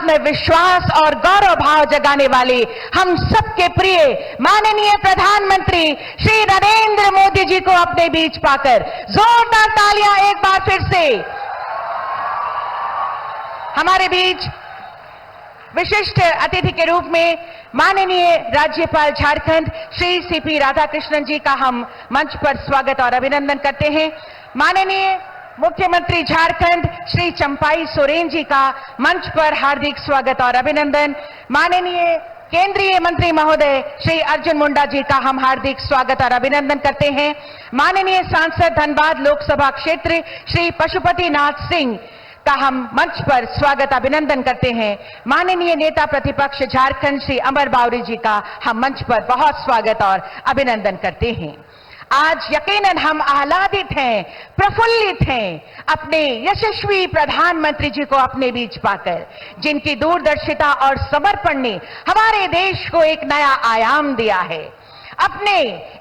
में विश्वास और गौरव भाव जगाने वाले हम सबके प्रिय माननीय प्रधानमंत्री श्री नरेंद्र मोदी जी को अपने बीच पाकर जोरदार तालियां एक बार फिर से। हमारे बीच विशिष्ट अतिथि के रूप में माननीय राज्यपाल झारखंड श्री सीपी राधाकृष्णन जी का हम मंच पर स्वागत और अभिनंदन करते हैं। माननीय मुख्यमंत्री झारखंड श्री चंपाई सोरेन जी का मंच पर हार्दिक स्वागत और अभिनंदन। माननीय केंद्रीय मंत्री महोदय श्री अर्जुन मुंडा जी का हम हार्दिक स्वागत और अभिनंदन करते हैं। माननीय सांसद धनबाद लोकसभा क्षेत्र श्री पशुपति नाथ सिंह का हम मंच पर स्वागत अभिनंदन करते हैं। माननीय नेता प्रतिपक्ष झारखंड श्री अमर बावरी जी का हम मंच पर बहुत स्वागत और अभिनंदन करते हैं। आज यकीनन हम आह्लादित हैं, प्रफुल्लित हैं अपने यशस्वी प्रधानमंत्री जी को अपने बीच पाकर, जिनकी दूरदर्शिता और समर्पण ने हमारे देश को एक नया आयाम दिया है। अपने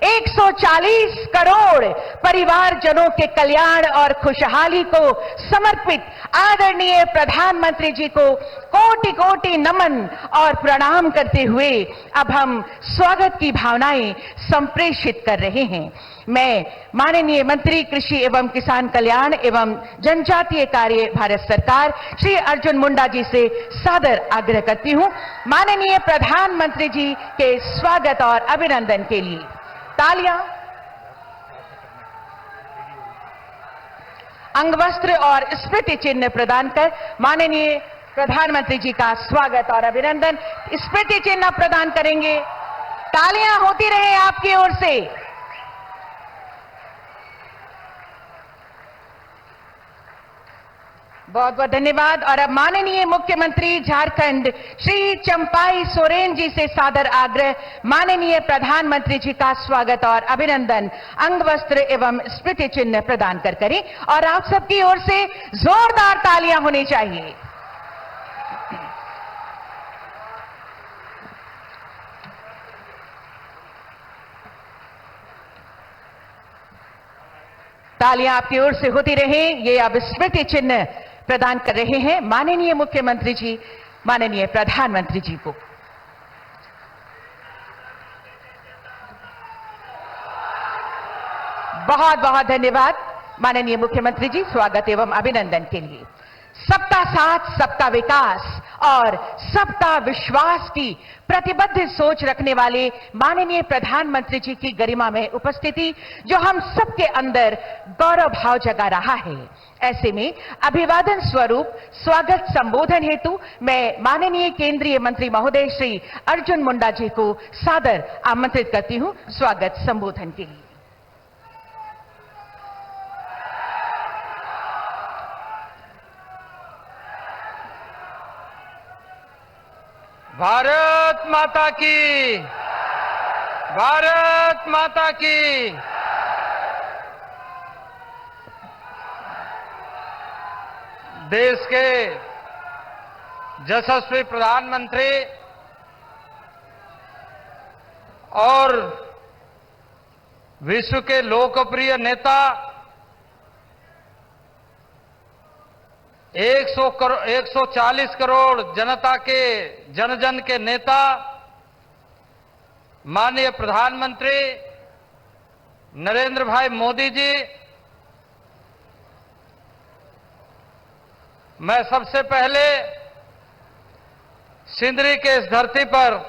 140 करोड़ परिवारजनों के कल्याण और खुशहाली को समर्पित आदरणीय प्रधानमंत्री जी को कोटि कोटि नमन और प्रणाम करते हुए अब हम स्वागत की भावनाएं संप्रेषित कर रहे हैं। मैं माननीय मंत्री कृषि एवं किसान कल्याण एवं जनजातीय कार्य भारत सरकार श्री अर्जुन मुंडा जी से सादर आग्रह करती हूं, माननीय प्रधानमंत्री जी के स्वागत और अभिनंदन के लिए तालियां। अंगवस्त्र और स्मृति चिन्ह प्रदान कर माननीय प्रधानमंत्री जी का स्वागत और अभिनंदन। स्मृति चिन्ह प्रदान करेंगे। तालियां होती रहे आपकी ओर से। बहुत बहुत धन्यवाद। और अब माननीय मुख्यमंत्री झारखंड श्री चंपाई सोरेन जी से सादर आग्रह, माननीय प्रधानमंत्री जी का स्वागत और अभिनंदन अंगवस्त्र एवं स्मृति चिन्ह प्रदान कर करें। और आप सबकी ओर से जोरदार तालियां होनी चाहिए। तालियां आपकी ओर से होती रहे। ये अब स्मृति चिन्ह प्रदान कर रहे हैं माननीय मुख्यमंत्री जी माननीय प्रधानमंत्री जी को। बहुत बहुत धन्यवाद माननीय मुख्यमंत्री जी स्वागत एवं अभिनंदन के लिए। सबका साथ, सबका विकास और सबका विश्वास की प्रतिबद्ध सोच रखने वाले माननीय प्रधानमंत्री जी की गरिमा में उपस्थिति जो हम सबके अंदर गौरव भाव जगा रहा है। ऐसे में अभिवादन स्वरूप स्वागत संबोधन हेतु मैं माननीय केंद्रीय मंत्री महोदय श्री अर्जुन मुंडा जी को सादर आमंत्रित करती हूं स्वागत संबोधन के लिए। भारत माता की, भारत माता की। देश के यशस्वी प्रधानमंत्री और विश्व के लोकप्रिय नेता 140 करोड़ जनता के जन जन के नेता माननीय प्रधानमंत्री नरेंद्र भाई मोदी जी, मैं सबसे पहले सिंदरी के इस धरती पर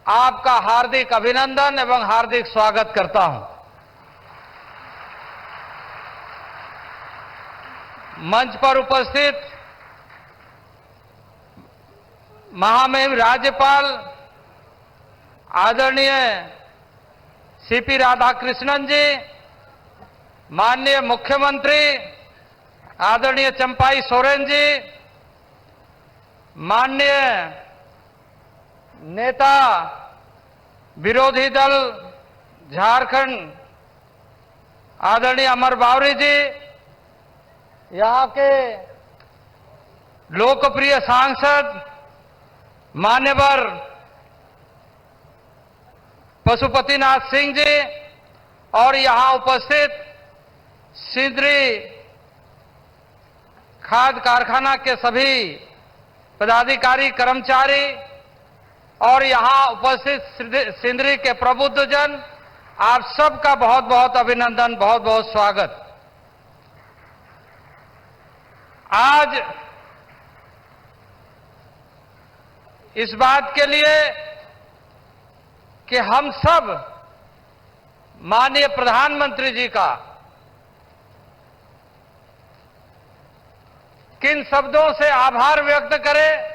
आपका हार्दिक अभिनंदन एवं हार्दिक स्वागत करता हूं। मंच पर उपस्थित महामहिम राज्यपाल आदरणीय सीपी राधाकृष्णन जी, माननीय मुख्यमंत्री आदरणीय चंपाई सोरेन जी, माननीय नेता विरोधी दल झारखंड आदरणीय अमर बावरी जी, यहाँ के लोकप्रिय सांसद मान्यवर पशुपतिनाथ सिंह जी और यहाँ उपस्थित सिंदरी खाद कारखाना के सभी पदाधिकारी, कर्मचारी और यहां उपस्थित सिंदरी के प्रबुद्धजन, आप सबका बहुत बहुत अभिनंदन, बहुत बहुत स्वागत। आज इस बात के लिए कि हम सब माननीय प्रधानमंत्री जी का किन शब्दों से आभार व्यक्त करें,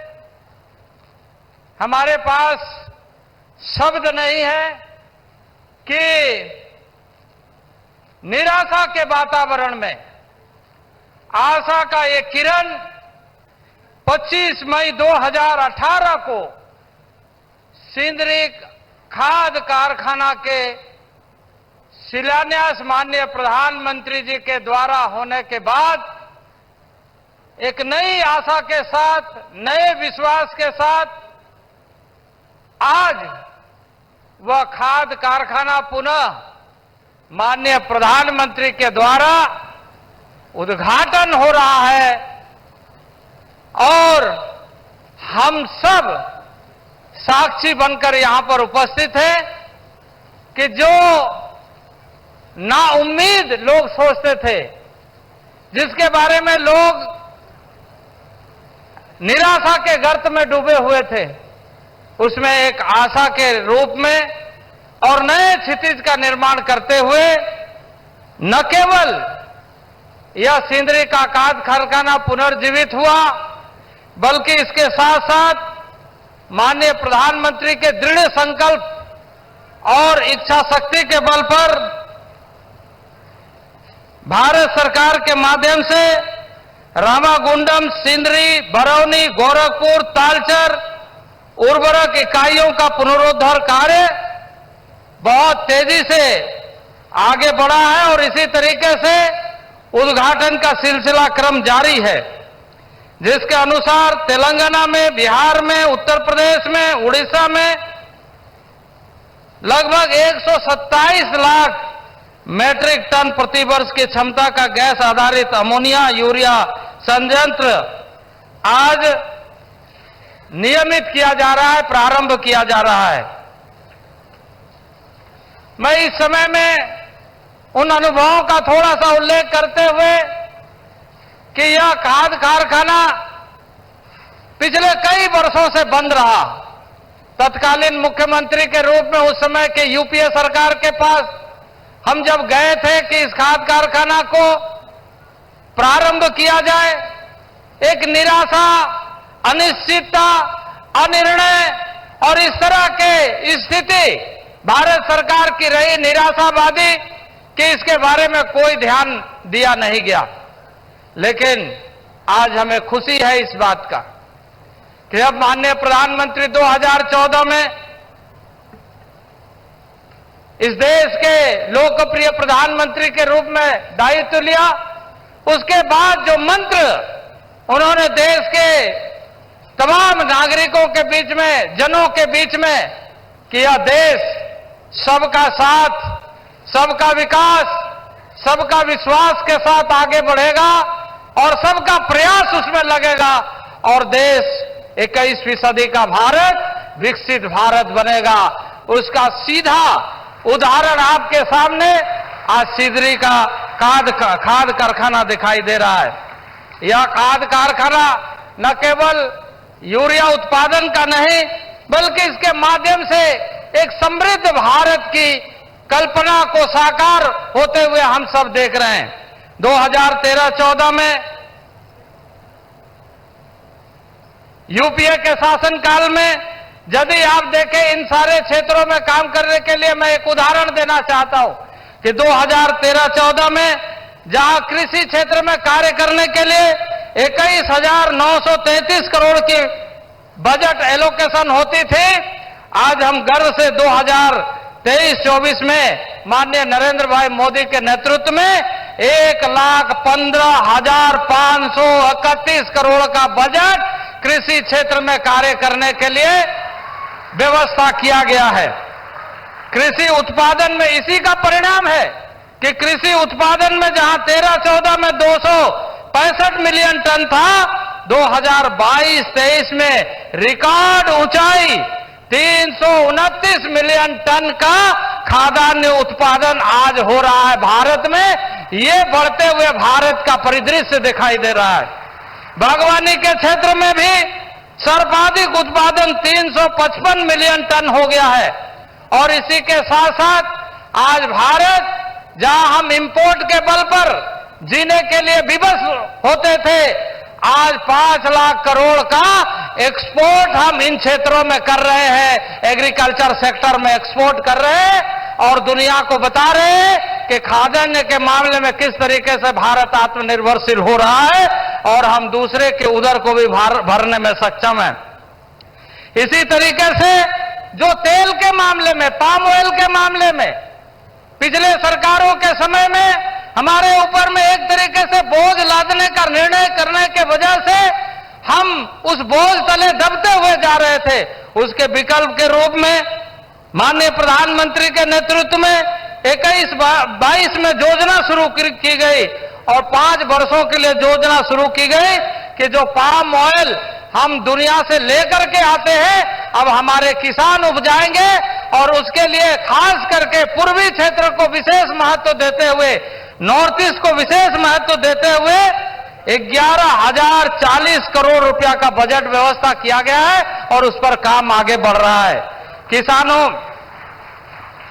हमारे पास शब्द नहीं है कि निराशा के वातावरण में आशा का ये किरण 25 मई 2018 को सिंदरी खाद कारखाना के शिलान्यास माननीय प्रधानमंत्री जी के द्वारा होने के बाद एक नई आशा के साथ, नए विश्वास के साथ आज वह खाद कारखाना पुनः माननीय प्रधानमंत्री के द्वारा उद्घाटन हो रहा है और हम सब साक्षी बनकर यहां पर उपस्थित हैं कि जो नाउम्मीद लोग सोचते थे, जिसके बारे में लोग निराशा के गर्त में डूबे हुए थे, उसमें एक आशा के रूप में और नए क्षितिज का निर्माण करते हुए न केवल यह सिंदरी का खाद कारखाना पुनर्जीवित हुआ, बल्कि इसके साथ साथ माननीय प्रधानमंत्री के दृढ़ संकल्प और इच्छा शक्ति के बल पर भारत सरकार के माध्यम से रामागुंडम, सिंदरी, बरौनी, गोरखपुर, तालचर उर्वरक इकाइयों का पुनरुद्धार कार्य बहुत तेजी से आगे बढ़ा है और इसी तरीके से उद्घाटन का सिलसिला क्रम जारी है, जिसके अनुसार तेलंगाना में, बिहार में, उत्तर प्रदेश में, उड़ीसा में लगभग 127 लाख मैट्रिक टन प्रति वर्ष की क्षमता का गैस आधारित अमोनिया यूरिया संयंत्र आज नियमित किया जा रहा है, प्रारंभ किया जा रहा है। मैं इस समय में उन अनुभवों का थोड़ा सा उल्लेख करते हुए कि यह खाद कारखाना पिछले कई वर्षों से बंद रहा। तत्कालीन मुख्यमंत्री के रूप में उस समय के यूपीए सरकार के पास हम जब गए थे कि इस खाद कारखाना को प्रारंभ किया जाए, एक निराशा, अनिश्चितता, अनिर्णय और इस तरह के स्थिति भारत सरकार की रही, निराशावादी, कि इसके बारे में कोई ध्यान दिया नहीं गया। लेकिन आज हमें खुशी है इस बात का कि अब माननीय प्रधानमंत्री 2014 में इस देश के लोकप्रिय प्रधानमंत्री के रूप में दायित्व लिया, उसके बाद जो मंत्र उन्होंने देश के तमाम नागरिकों के बीच में, जनों के बीच में कि यह देश सबका साथ, सबका विकास, सबका विश्वास के साथ आगे बढ़ेगा और सबका प्रयास उसमें लगेगा और देश 21वीं सदी का भारत विकसित भारत बनेगा, उसका सीधा उदाहरण आपके सामने आज सिंदरी का खाद कारखाना दिखाई दे रहा है। यह खाद कारखाना न केवल यूरिया उत्पादन का नहीं, बल्कि इसके माध्यम से एक समृद्ध भारत की कल्पना को साकार होते हुए हम सब देख रहे हैं। 2013-14 में यूपीए के शासनकाल में यदि आप देखें, इन सारे क्षेत्रों में काम करने के लिए मैं एक उदाहरण देना चाहता हूं कि 2013-14 में जहां कृषि क्षेत्र में कार्य करने के लिए 21,933 करोड़ की बजट एलोकेशन होती थी, आज हम गर्व से 2023-24 में माननीय नरेंद्र भाई मोदी के नेतृत्व में 1,15,531 करोड़ का बजट कृषि क्षेत्र में कार्य करने के लिए व्यवस्था किया गया है। कृषि उत्पादन में इसी का परिणाम है कि कृषि उत्पादन में जहां 13-14 में 265 मिलियन टन था, 2022-23 में रिकॉर्ड ऊंचाई 329 मिलियन टन का खाद्यान्न उत्पादन आज हो रहा है भारत में। ये बढ़ते हुए भारत का परिदृश्य दिखाई दे रहा है। बागवानी के क्षेत्र में भी सर्वाधिक उत्पादन 355 मिलियन टन हो गया है। और इसी के साथ साथ आज भारत, जहां हम इंपोर्ट के बल पर जीने के लिए विवश होते थे, आज 5 लाख करोड़ का एक्सपोर्ट हम इन क्षेत्रों में कर रहे हैं, एग्रीकल्चर सेक्टर में एक्सपोर्ट कर रहे हैं और दुनिया को बता रहे हैं कि खाद्यान्न के मामले में किस तरीके से भारत आत्मनिर्भरशील हो रहा है और हम दूसरे के उदर को भी भरने में सक्षम हैं। इसी तरीके से जो तेल के मामले में, पाम ऑयल के मामले में पिछले सरकारों के समय में हमारे ऊपर में एक तरीके से बोझ लादने का निर्णय करने के वजह से हम उस बोझ तले दबते हुए जा रहे थे। उसके विकल्प के रूप में माननीय प्रधानमंत्री के नेतृत्व में 21-22 में योजना शुरू की गई और 5 वर्षों के लिए योजना शुरू की गई कि जो पाम ऑयल हम दुनिया से लेकर के आते हैं, अब हमारे किसान उपजाएंगे और उसके लिए खास करके पूर्वी क्षेत्र को विशेष महत्व देते हुए, नॉर्थ ईस्ट को विशेष महत्व देते हुए 11,040 करोड़ रुपया का बजट व्यवस्था किया गया है और उस पर काम आगे बढ़ रहा है। किसानों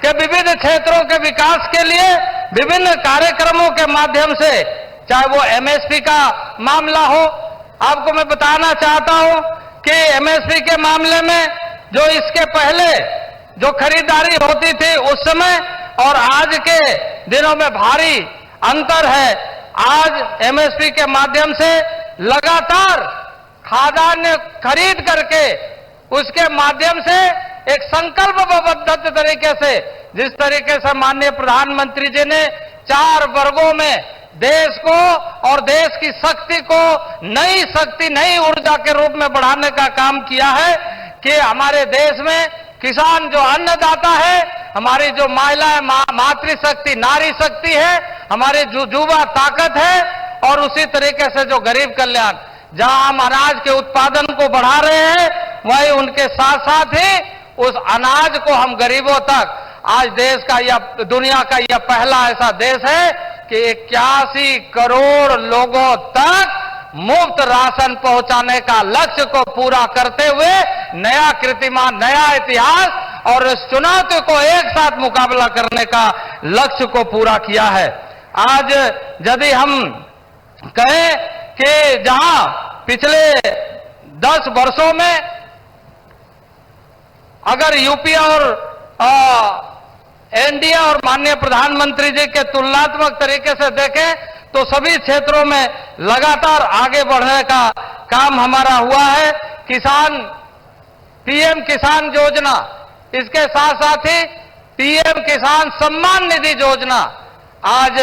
के विविध क्षेत्रों के विकास के लिए विभिन्न कार्यक्रमों के माध्यम से, चाहे वो एमएसपी का मामला हो, आपको मैं बताना चाहता हूं कि एमएसपी के मामले में जो इसके पहले जो खरीदारी होती थी उस समय और आज के दिनों में भारी अंतर है। आज एमएसपी के माध्यम से लगातार खाद्यान्न खरीद करके उसके माध्यम से एक संकल्पबद्ध तरीके से, जिस तरीके से माननीय प्रधानमंत्री जी ने 4 वर्गों में देश को और देश की शक्ति को नई शक्ति, नई ऊर्जा के रूप में बढ़ाने का काम किया है कि हमारे देश में किसान जो अन्नदाता है, हमारी जो महिलाएं मातृशक्ति, नारी शक्ति है, हमारी जो युवा ताकत है और उसी तरीके से जो गरीब कल्याण, जहां हम अनाज के उत्पादन को बढ़ा रहे हैं, वहीं उनके साथ साथ ही उस अनाज को हम गरीबों तक, आज देश का या दुनिया का यह पहला ऐसा देश है कि 81 करोड़ लोगों तक मुफ्त राशन पहुंचाने का लक्ष्य को पूरा करते हुए नया कीर्तिमान, नया इतिहास और इस चुनौती को एक साथ मुकाबला करने का लक्ष्य को पूरा किया है। आज यदि हम कहें कि जहां पिछले 10 वर्षों में अगर यूपी और एनडीए और माननीय प्रधानमंत्री जी के तुलनात्मक तरीके से देखें तो सभी क्षेत्रों में लगातार आगे बढ़ने का काम हमारा हुआ है। किसान, पीएम किसान योजना, इसके साथ साथ ही पीएम किसान सम्मान निधि योजना, आज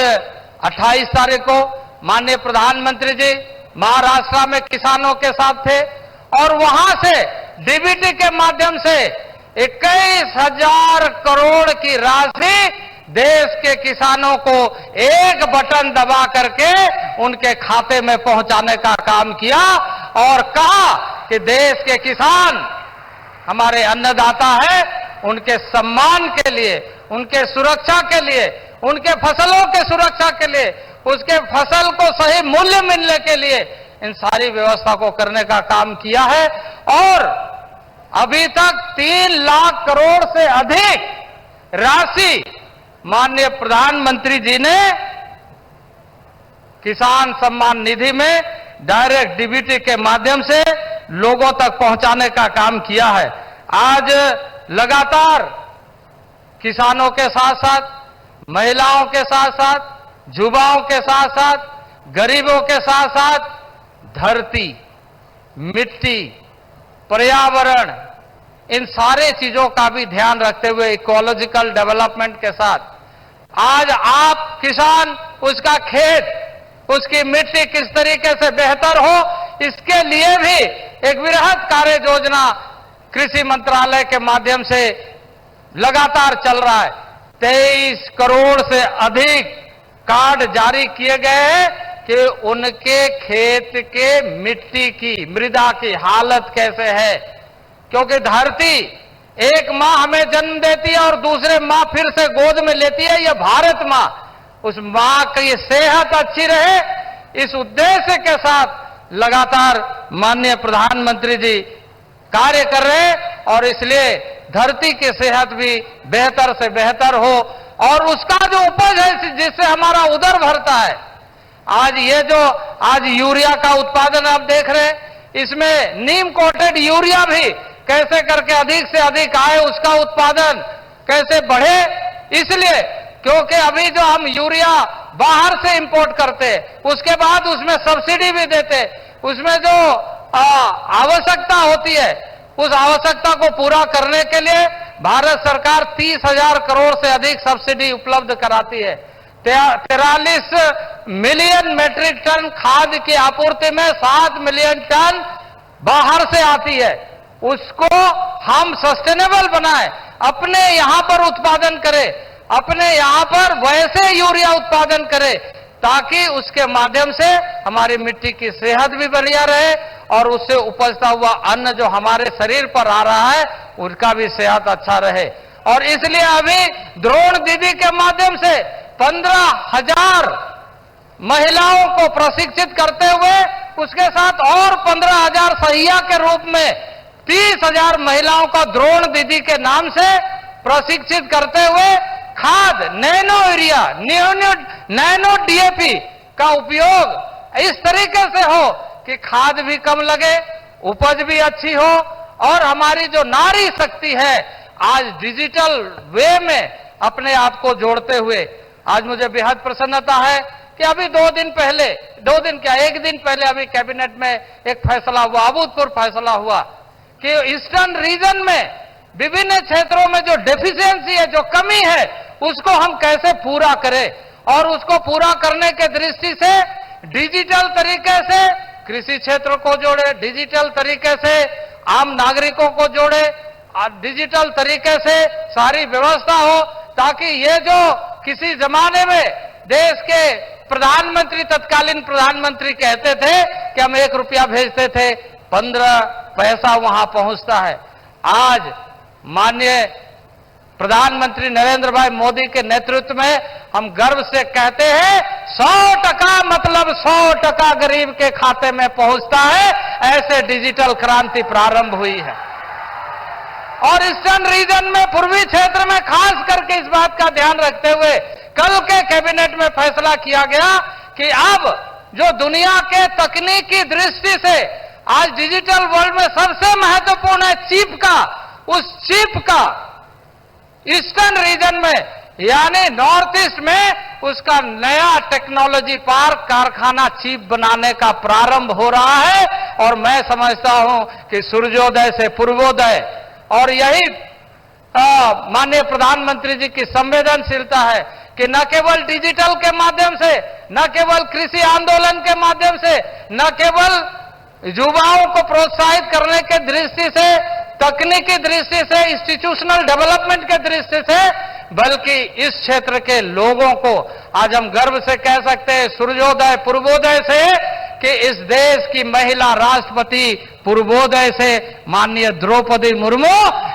28 तारीख को माननीय प्रधानमंत्री जी महाराष्ट्र में किसानों के साथ थे और वहां से डीबीटी के माध्यम से 21,000 करोड़ की राशि देश के किसानों को एक बटन दबा करके उनके खाते में पहुंचाने का काम किया और कहा कि देश के किसान हमारे अन्नदाता है, उनके सम्मान के लिए, उनके सुरक्षा के लिए, उनके फसलों के सुरक्षा के लिए, उसके फसल को सही मूल्य मिलने के लिए इन सारी व्यवस्था को करने का काम किया है। और अभी तक 3 लाख करोड़ से अधिक राशि माननीय प्रधानमंत्री जी ने किसान सम्मान निधि में डायरेक्ट डीबीटी के माध्यम से लोगों तक पहुंचाने का काम किया है। आज लगातार किसानों के साथ साथ, महिलाओं के साथ साथ, युवाओं के साथ साथ, गरीबों के साथ साथ धरती, मिट्टी, पर्यावरण, इन सारे चीजों का भी ध्यान रखते हुए इकोलॉजिकल डेवलपमेंट के साथ आज आप किसान, उसका खेत, उसकी मिट्टी किस तरीके से बेहतर हो, इसके लिए भी एक वृहद कार्य योजना कृषि मंत्रालय के माध्यम से लगातार चल रहा है। 23 करोड़ से अधिक कार्ड जारी किए गए हैं कि उनके खेत के मिट्टी की, मृदा की हालत कैसे है। क्योंकि धरती एक माँ हमें जन्म देती है और दूसरे माँ फिर से गोद में लेती है, यह भारत माँ, उस माँ की सेहत अच्छी रहे, इस उद्देश्य के साथ लगातार माननीय प्रधानमंत्री जी कार्य कर रहे हैं। और इसलिए धरती की सेहत भी बेहतर से बेहतर हो और उसका जो उपज है जिससे हमारा उदर भरता है। आज ये जो आज यूरिया का उत्पादन आप देख रहे हैं, इसमें नीम कोटेड यूरिया भी कैसे करके अधिक से अधिक आए, उसका उत्पादन कैसे बढ़े। इसलिए क्योंकि अभी जो हम यूरिया बाहर से इंपोर्ट करते, उसके बाद उसमें सब्सिडी भी देते, उसमें जो आवश्यकता होती है उस आवश्यकता को पूरा करने के लिए भारत सरकार 30,000 करोड़ से अधिक सब्सिडी उपलब्ध कराती है। 43 मिलियन मेट्रिक टन खाद की आपूर्ति में 7 मिलियन टन बाहर से आती है। उसको हम सस्टेनेबल बनाएं, अपने यहां पर उत्पादन करें, अपने यहां पर वैसे यूरिया उत्पादन करें ताकि उसके माध्यम से हमारी मिट्टी की सेहत भी बढ़िया रहे और उससे उपजता हुआ अन्न जो हमारे शरीर पर आ रहा है उनका भी सेहत अच्छा रहे। और इसलिए अभी द्रोण दीदी के माध्यम से 15,000 महिलाओं को प्रशिक्षित करते हुए उसके साथ और 15,000 सहिया के रूप में 30,000 महिलाओं का द्रोण दीदी के नाम से प्रशिक्षित करते हुए खाद, नैनो यूरिया, नैनो डीएपी का उपयोग इस तरीके से हो कि खाद भी कम लगे, उपज भी अच्छी हो और हमारी जो नारी शक्ति है आज डिजिटल वे में अपने आप को जोड़ते हुए, आज मुझे बेहद प्रसन्नता है कि अभी 2 दिन पहले, 2 दिन क्या 1 दिन पहले अभी कैबिनेट में एक फैसला हुआ, अभूतपूर्व फैसला हुआ कि ईस्टर्न रीजन में विभिन्न क्षेत्रों में जो डेफिशिएंसी है, जो कमी है, उसको हम कैसे पूरा करें और उसको पूरा करने के दृष्टि से डिजिटल तरीके से कृषि क्षेत्र को जोड़े, डिजिटल तरीके से आम नागरिकों को जोड़े, डिजिटल तरीके से सारी व्यवस्था हो ताकि ये जो किसी जमाने में देश के प्रधानमंत्री, तत्कालीन प्रधानमंत्री कहते थे कि हम 1 रुपया भेजते थे, 15 पैसा वहां पहुंचता है। आज माननीय प्रधानमंत्री नरेंद्र भाई मोदी के नेतृत्व में हम गर्व से कहते हैं 100% मतलब 100% गरीब के खाते में पहुंचता है, ऐसे डिजिटल क्रांति प्रारंभ हुई है। और ईस्टर्न रीजन में, पूर्वी क्षेत्र में खास करके इस बात का ध्यान रखते हुए कल के कैबिनेट में फैसला किया गया कि अब जो दुनिया के तकनीकी दृष्टि से आज डिजिटल वर्ल्ड में सबसे महत्वपूर्ण है चिप का, उस चिप का ईस्टर्न रीजन में यानी नॉर्थ ईस्ट में उसका नया टेक्नोलॉजी पार्क, कारखाना चिप बनाने का प्रारंभ हो रहा है। और मैं समझता हूं कि सूर्योदय से पूर्वोदय, और यही माननीय प्रधानमंत्री जी की संवेदनशीलता है कि न केवल डिजिटल के माध्यम से, न केवल कृषि आंदोलन के माध्यम से, न केवल युवाओं को प्रोत्साहित करने के दृष्टि से, तकनीकी दृष्टि से, इंस्टीट्यूशनल डेवलपमेंट के दृष्टि से, बल्कि इस क्षेत्र के लोगों को आज हम गर्व से कह सकते हैं सूर्योदय पूर्वोदय से कि इस देश की महिला राष्ट्रपति पूर्वोदय से माननीय द्रौपदी मुर्मू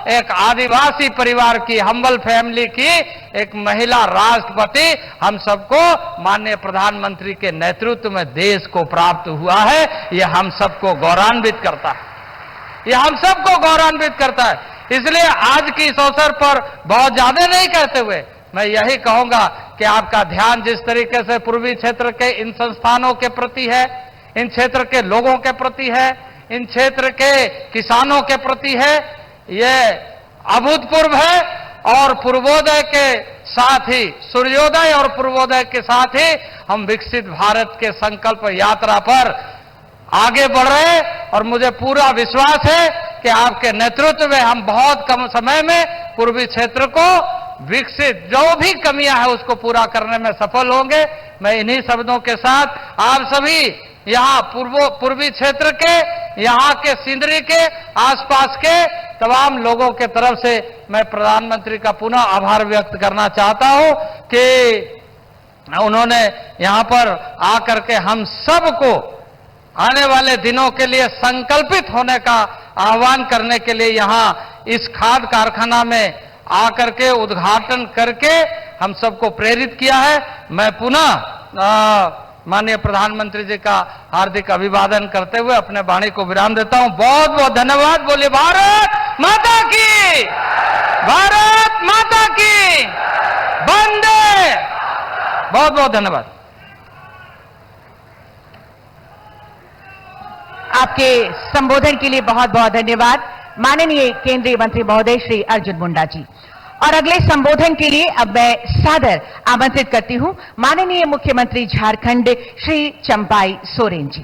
एक आदिवासी परिवार की, हम्बल फैमिली की एक महिला राष्ट्रपति हम सबको माननीय प्रधानमंत्री के नेतृत्व में देश को प्राप्त हुआ है। यह हम सबको गौरवान्वित करता है, यह हम सबको गौरवान्वित करता है। इसलिए आज की इस अवसर पर बहुत ज्यादा नहीं कहते हुए मैं यही कहूंगा कि आपका ध्यान जिस तरीके से पूर्वी क्षेत्र के इन संस्थानों के प्रति है, इन क्षेत्र के लोगों के प्रति है, इन क्षेत्र के किसानों के प्रति है, यह अभूतपूर्व है। और पूर्वोदय के साथ ही, सूर्योदय और पूर्वोदय के साथ ही हम विकसित भारत के संकल्प यात्रा पर आगे बढ़ रहे हैं। और मुझे पूरा विश्वास है कि आपके नेतृत्व में हम बहुत कम समय में पूर्वी क्षेत्र को विकसित, जो भी कमियां हैं उसको पूरा करने में सफल होंगे। मैं इन्हीं शब्दों के साथ आप सभी यहाँ पूर्वी क्षेत्र के, यहाँ के सिंदरी के आसपास के तमाम लोगों के तरफ से मैं प्रधानमंत्री का पुनः आभार व्यक्त करना चाहता हूं कि उन्होंने यहां पर आकर के हम सबको आने वाले दिनों के लिए संकल्पित होने का आह्वान करने के लिए यहां इस खाद कारखाना में आकर के उद्घाटन करके हम सबको प्रेरित किया है। मैं पुनः माननीय प्रधानमंत्री जी का हार्दिक अभिवादन करते हुए अपने वाणी को विराम देता हूं। बहुत बहुत धन्यवाद। बोलिए भारत माता की, भारत माता की, वंदे। बहुत बहुत धन्यवाद। आपके संबोधन के लिए बहुत बहुत धन्यवाद माननीय केंद्रीय मंत्री महोदय श्री अर्जुन मुंडा जी। और अगले संबोधन के लिए अब मैं सादर आमंत्रित करती हूं माननीय मुख्यमंत्री झारखंड श्री चंपाई सोरेन जी।